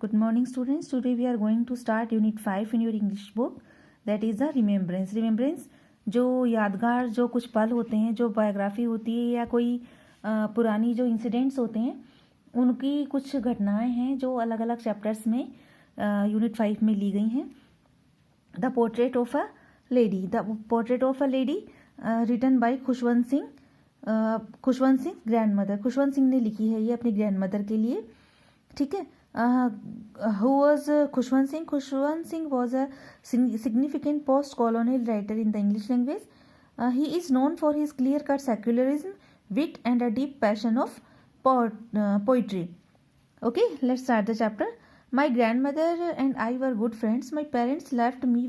Good morning, students. Today we are going to start Unit 5 in your English book. That is the remembrance. Remembrance जो यादगार जो कुछ पल होते हैं, जो बायोग्राफी होती है या कोई पुरानी जो इंसिडेंट्स होते हैं, उनकी कुछ घटनाएं हैं जो अलग अलग चैप्टर्स में यूनिट 5 में ली गई हैं. The portrait of a lady. The portrait of a lady written by Khushwant Singh. Khushwant Singh grandmother. Khushwant Singh ने लिखी है ये अपनी ग्रैंड मदर के लिए. ठीक है. Who was Khushwant Singh? Khushwant Singh was a significant post-colonial writer in the English language. He is known for his clear-cut secularism, wit, and a deep passion of poetry. Okay, let's start the chapter. My grandmother and I were good friends. My parents left me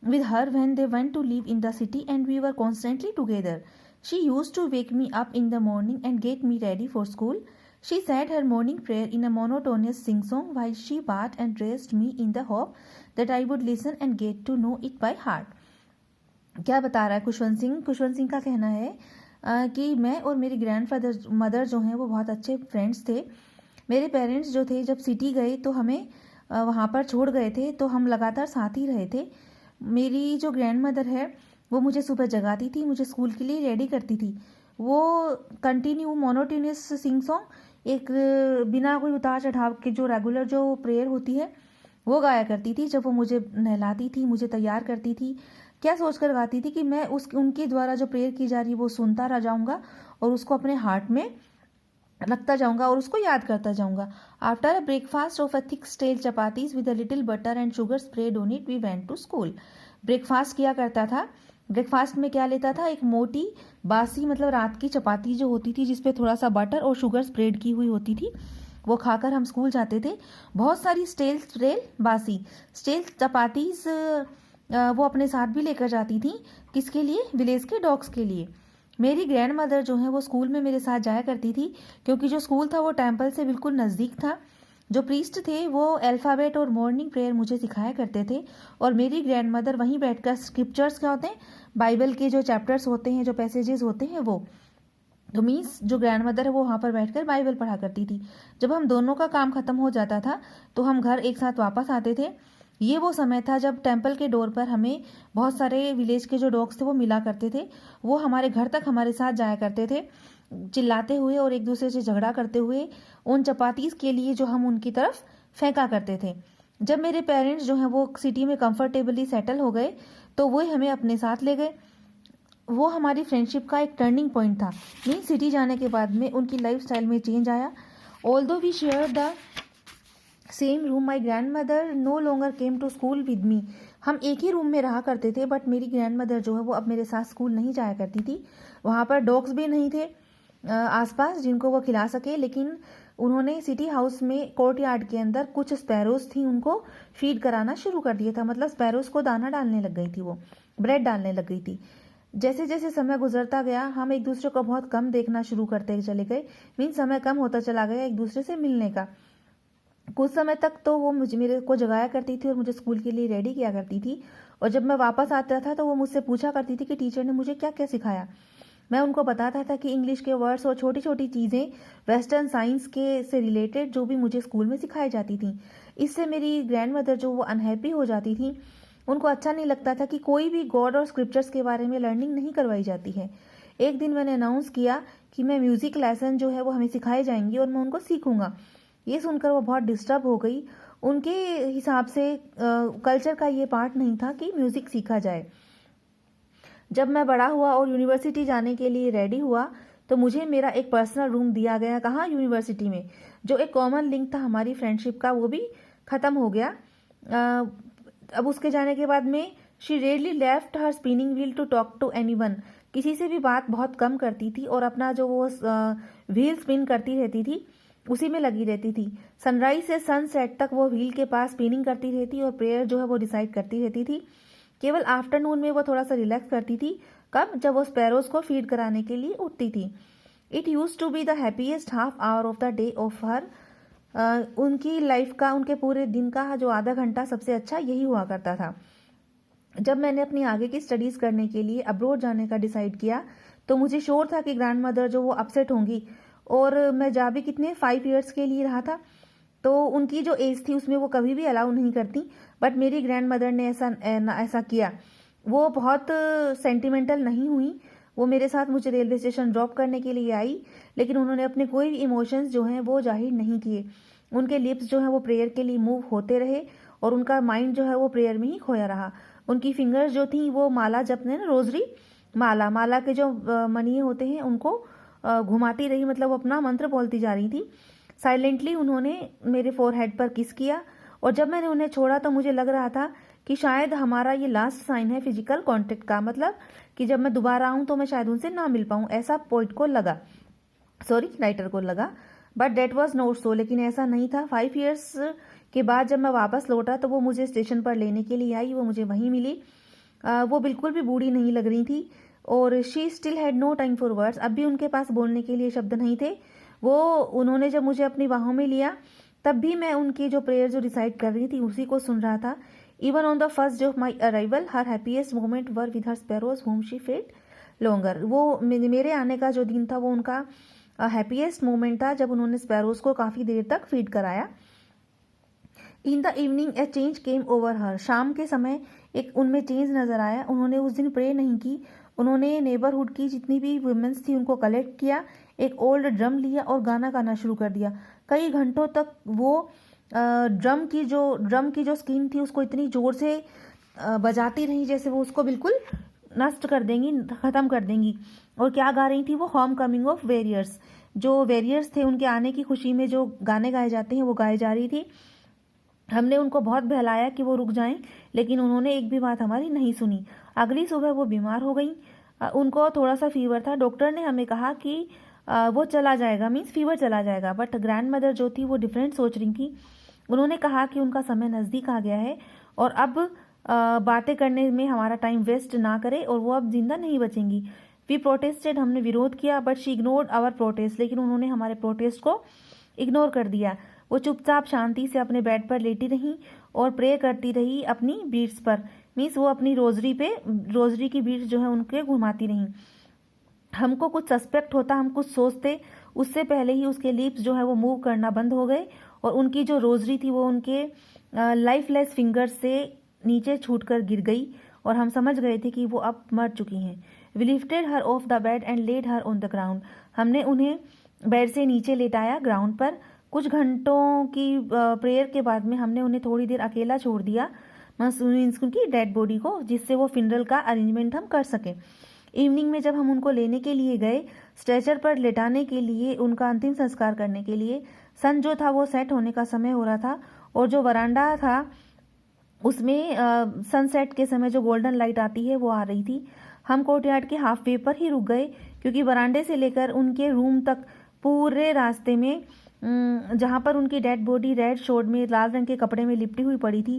with her when they went to live in the city, and we were constantly together. She used to wake me up in the morning and get me ready for school. She said her morning prayer in a monotonous sing-song while she bathed and dressed me in the hope that I would listen and get to know it by heart. क्या बता रहा है खुशवंत सिंह? खुशवंत सिंह का कहना है कि मैं और मेरी ग्रैंडफादर मदर जो हैं वो बहुत अच्छे फ्रेंड्स थे. मेरे पेरेंट्स जो थे जब सिटी गए तो हमें वहाँ पर छोड़ गए थे, तो हम लगातार साथ ही रहे थे. मेरी जो ग्रैंड मदर है वो मुझे सुबह जगाती थी, मुझे स्कूल के लिए रेडी करती थी. वो कंटिन्यू मोनोटोनियस सिंग सॉन्ग, एक बिना कोई उतार चढ़ाव के जो रेगुलर जो प्रेयर होती है वो गाया करती थी. जब वो मुझे नहलाती थी, मुझे तैयार करती थी, क्या सोचकर गाती थी कि मैं उनके द्वारा जो प्रेयर की जा रही है वो सुनता रह जाऊंगा और उसको अपने हार्ट में रखता जाऊंगा और उसको याद करता जाऊंगा. After a breakfast of a thick stale chapatis with a little butter and sugar spread on it we went to school. Breakfast किया करता था. ब्रेकफास्ट में क्या लेता था? एक मोटी बासी मतलब रात की चपाती जो होती थी जिसपे थोड़ा सा बटर और शुगर स्प्रेड की हुई होती थी, वो खाकर हम स्कूल जाते थे. बहुत सारी बासी स्टेल चपातीज वो अपने साथ भी लेकर जाती थी. किसके लिए? विलेज के डॉग्स के लिए. मेरी ग्रैंड मदर जो है वो स्कूल में मेरे साथ जाया करती थी, क्योंकि जो स्कूल था वो टेम्पल से बिल्कुल नज़दीक था. जो प्रीस्ट थे वो अल्फ़ाबेट और मॉर्निंग प्रेयर मुझे सिखाया करते थे, और मेरी ग्रैंड मदर वहीं बैठकर स्क्रिप्चर्स क्या होते हैं, बाइबल के जो चैप्टर्स होते हैं, जो पैसेजेस होते हैं, वो तो मीन्स जो ग्रैंड मदर है वो वहाँ पर बैठकर बाइबल पढ़ा करती थी. जब हम दोनों का काम खत्म हो जाता था तो हम घर एक साथ वापस आते थे. ये वो समय था जब टेम्पल के डोर पर हमें बहुत सारे विलेज के जो डॉग्स थे वो मिला करते थे. वो हमारे घर तक हमारे साथ जाया करते थे, चिल्लाते हुए और एक दूसरे से झगड़ा करते हुए उन चपातीस के लिए जो हम उनकी तरफ फेंका करते थे. जब मेरे पेरेंट्स जो हैं वो सिटी में कंफर्टेबली सेटल हो गए तो वो हमें अपने साथ ले गए. वो हमारी फ्रेंडशिप का एक टर्निंग पॉइंट था. मीन सिटी जाने के बाद में उनकी लाइफस्टाइल में चेंज आया. Although we share the same room, my grandmother no longer came to school with me. हम एक ही रूम में रहा करते थे, बट मेरी ग्रैंड मदर जो है वो अब मेरे साथ स्कूल नहीं जाया करती थी. वहाँ पर डॉग्स भी नहीं थे आसपास जिनको वो खिला सके, लेकिन उन्होंने सिटी हाउस में कोर्ट यार्ड के अंदर कुछ स्पैरोज थी, उनको फीड कराना शुरू कर दिया था. मतलब स्पैरोज को दाना डालने लग गई थी, वो ब्रेड डालने लग गई थी. जैसे जैसे समय गुजरता गया हम एक दूसरे को बहुत कम देखना शुरू करते चले गए. मीन समय कम होता चला गया एक दूसरे से मिलने का. कुछ समय तक तो वो मेरे को जगाया करती थी और मुझे स्कूल के लिए रेडी किया करती थी, और जब मैं वापस आता था तो वो मुझसे पूछा करती थी कि टीचर ने मुझे क्या क्या सिखाया. मैं उनको बताता था कि इंग्लिश के वर्ड्स और छोटी छोटी चीज़ें वेस्टर्न साइंस के से रिलेटेड जो भी मुझे स्कूल में सिखाई जाती थी. इससे मेरी ग्रैंड मदर जो वो अनहैप्पी हो जाती थी. उनको अच्छा नहीं लगता था कि कोई भी गॉड और स्क्रिप्चर्स के बारे में लर्निंग नहीं करवाई जाती है. एक दिन मैंने अनाउंस किया कि मैं म्यूज़िक लेसन जो है वो हमें सिखाए जाएंगी और मैं उनको सीखूंगा. ये सुनकर वो बहुत डिस्टर्ब हो गई. उनके हिसाब से कल्चर का ये पार्ट नहीं था कि म्यूज़िक सीखा जाए. जब मैं बड़ा हुआ और यूनिवर्सिटी जाने के लिए रेडी हुआ तो मुझे मेरा एक पर्सनल रूम दिया गया. कहाँ? यूनिवर्सिटी में. जो एक कॉमन लिंक था हमारी फ्रेंडशिप का वो भी ख़त्म हो गया. अब उसके जाने के बाद में she rarely left her spinning wheel to talk to anyone. किसी से भी बात बहुत कम करती थी और अपना जो वो व्हील स्पिन करती रहती थी उसी में लगी रहती थी. सनराइज से सनसेट तक वो व्हील के पास स्पिनिंग करती रहती और प्रेयर जो है वो डिसाइड करती रहती थी. केवल आफ्टरनून में वो थोड़ा सा रिलैक्स करती थी. कब? जब वो स्पैरोज को फीड कराने के लिए उठती थी. It use to be the happiest half hour of the day of her. उनकी लाइफ का, उनके पूरे दिन का जो आधा घंटा सबसे अच्छा यही हुआ करता था. जब मैंने अपनी आगे की स्टडीज़ करने के लिए अब्रोड जाने का डिसाइड किया तो मुझे श्योर था कि ग्रैंड मदर जो वो अपसेट होंगी, और मैं जा भी कितने 5 ईयर्स के लिए रहा था. तो उनकी जो एज थी उसमें वो कभी भी अलाउ नहीं करती, बट मेरी ग्रैंड मदर ने ऐसा किया। वो बहुत सेंटिमेंटल नहीं हुई, वो मेरे साथ मुझे रेलवे स्टेशन ड्रॉप करने के लिए आई, लेकिन उन्होंने अपने कोई भी इमोशंस जो हैं वो जाहिर नहीं किए। उनके लिप्स जो हैं वो प्रेयर के लिए मूव होते रहे और उनका माइंड जो है वो प्रेयर में ही खोया रहा। उनकी फिंगर्स जो थी वो माला जपते हैं ना, रोजरी माला के जो मणि होते हैं उनको घुमाती रही, मतलब अपना मंत्र बोलती जा रही थी। साइलेंटली उन्होंने मेरे फोरहेड पर किस किया और जब मैंने उन्हें छोड़ा तो मुझे लग रहा था कि शायद हमारा ये लास्ट साइन है फिजिकल कांटेक्ट का, मतलब कि जब मैं दोबारा आऊं तो मैं शायद उनसे ना मिल पाऊं, ऐसा पोइट को लगा, सॉरी राइटर को लगा। But that was not so, लेकिन ऐसा नहीं था। 5 ईयर्स के बाद जब मैं वापस लौटा तो वो मुझे स्टेशन पर लेने के लिए आई, वो मुझे वहीं मिली। वो बिल्कुल भी बूढ़ी नहीं लग रही थी और she still had no time for words, अब भी उनके पास बोलने के लिए शब्द नहीं थे। उन्होंने जब मुझे अपनी बाहों में लिया तब भी मैं उनकी जो प्रेयर जो रिसाइट कर रही थी उसी को सुन रहा था। Even on the first day of my arrival her happiest moment were with her sparrows home she fed longer. वो मेरे आने का जो दिन था वो उनका हैप्पीएस्ट मोमेंट था जब उन्होंने स्पैरोज को काफ़ी देर तक फीड कराया। In the evening A change came over हर, शाम के समय एक उनमें चेंज नजर आया। उन्होंने उस दिन प्रे नहीं की, उन्होंने नेबरहुड की जितनी भी वुमेन्स थी उनको कलेक्ट किया, एक ओल्ड ड्रम लिया और गाना गाना शुरू कर दिया। कई घंटों तक वो ड्रम की जो स्किन थी उसको इतनी जोर से बजाती रही जैसे वो उसको बिल्कुल नष्ट कर देंगी, ख़त्म कर देंगी। और क्या गा रही थी वो? होम कमिंग ऑफ वेरियर्स, जो वेरियर्स थे उनके आने की खुशी में जो गाने गाए जाते हैं वो गाए जा रही थी। हमने उनको बहुत बहलाया कि वो रुक जाएं, लेकिन उन्होंने एक भी बात हमारी नहीं सुनी। अगली सुबह वो बीमार हो गई, उनको थोड़ा सा फीवर था। डॉक्टर ने हमें कहा कि वो चला जाएगा, मीन्स फीवर चला जाएगा। बट ग्रैंड मदर जो थी वो डिफरेंट सोच रही थी। उन्होंने कहा कि उनका समय नज़दीक आ गया है और अब बातें करने में हमारा टाइम वेस्ट ना करे और वो अब जिंदा नहीं बचेंगी। वी प्रोटेस्टेड, हमने विरोध किया, but she ignored our protest, लेकिन उन्होंने हमारे प्रोटेस्ट को इग्नोर कर दिया। वो चुपचाप शांति से अपने बेड पर लेटी रही और प्रे करती रही अपनी बीड्स पर, मीन्स वो अपनी रोजरी की बीड्स जो है उनके घुमाती रही। हमको कुछ सस्पेक्ट होता, हम कुछ सोचते, उससे पहले ही उसके लिप्स जो है वो मूव करना बंद हो गए और उनकी जो रोजरी थी वो उनके लाइफलेस फिंगर्स से नीचे छूटकर गिर गई और हम समझ गए थे कि वो अब मर चुकी हैं। We lifted her off the bed and laid her on the ground, हमने उन्हें बेड से नीचे लेटाया ग्राउंड पर। कुछ घंटों की प्रेयर के बाद में हमने उन्हें थोड़ी देर अकेला छोड़ दिया, मीन्स उनकी डेड बॉडी को, जिससे वो फिनरल का अरेंजमेंट हम कर सकें। इवनिंग में जब हम उनको लेने के लिए गए, स्ट्रेचर पर लेटाने के लिए, उनका अंतिम संस्कार करने के लिए, सन जो था वो सेट होने का समय हो रहा था और जो वरांडा था उसमें सनसेट के समय जो गोल्डन लाइट आती है वो आ रही थी। हम कोर्टयार्ड के हाफ वे पर ही रुक गए क्योंकि वरांडे से लेकर उनके रूम तक पूरे रास्ते में जहाँ पर उनकी डेड बॉडी रेड शोड में लाल रंग के कपड़े में लिपटी हुई पड़ी थी,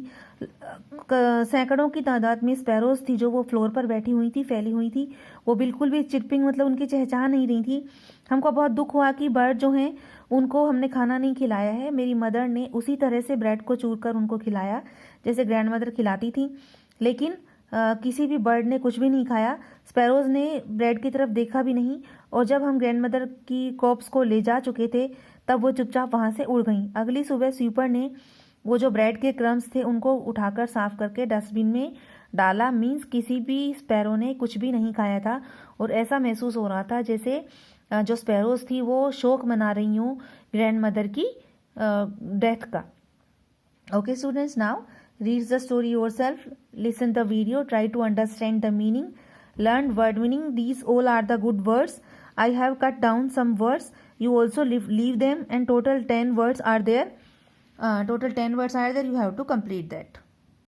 सैकड़ों की तादाद में स्पैरोज थी जो वो फ्लोर पर बैठी हुई थी, फैली हुई थी। वो बिल्कुल भी चिरपिंग, मतलब उनकी चहचहा नहीं रही थी। हमको बहुत दुख हुआ कि बर्ड जो हैं उनको हमने खाना नहीं खिलाया है। मेरी मदर ने उसी तरह से ब्रेड को चूर कर उनको खिलाया जैसे ग्रैंड मदर खिलाती थी, लेकिन किसी भी बर्ड ने कुछ भी नहीं खाया। स्पैरोज ने ब्रेड की तरफ देखा भी नहीं और जब हम ग्रैंड मदर की कॉप्स को ले जा चुके थे तब वो चुपचाप वहाँ से उड़ गईं। अगली सुबह स्वीपर ने वो जो ब्रेड के क्रम्स थे उनको उठाकर साफ करके डस्टबिन में डाला, मीन्स किसी भी स्पैरो ने कुछ भी नहीं खाया था और ऐसा महसूस हो रहा था जैसे जो स्पैरोज थी वो शोक मना रही हूँ ग्रैंड मदर की डेथ का। Okay students, now read the story yourself, listen the video, try to understand the meaning, learn word meaning. These all are the good words. I have cut down some words, you also leave them, and total 10 words are there. You have to complete that.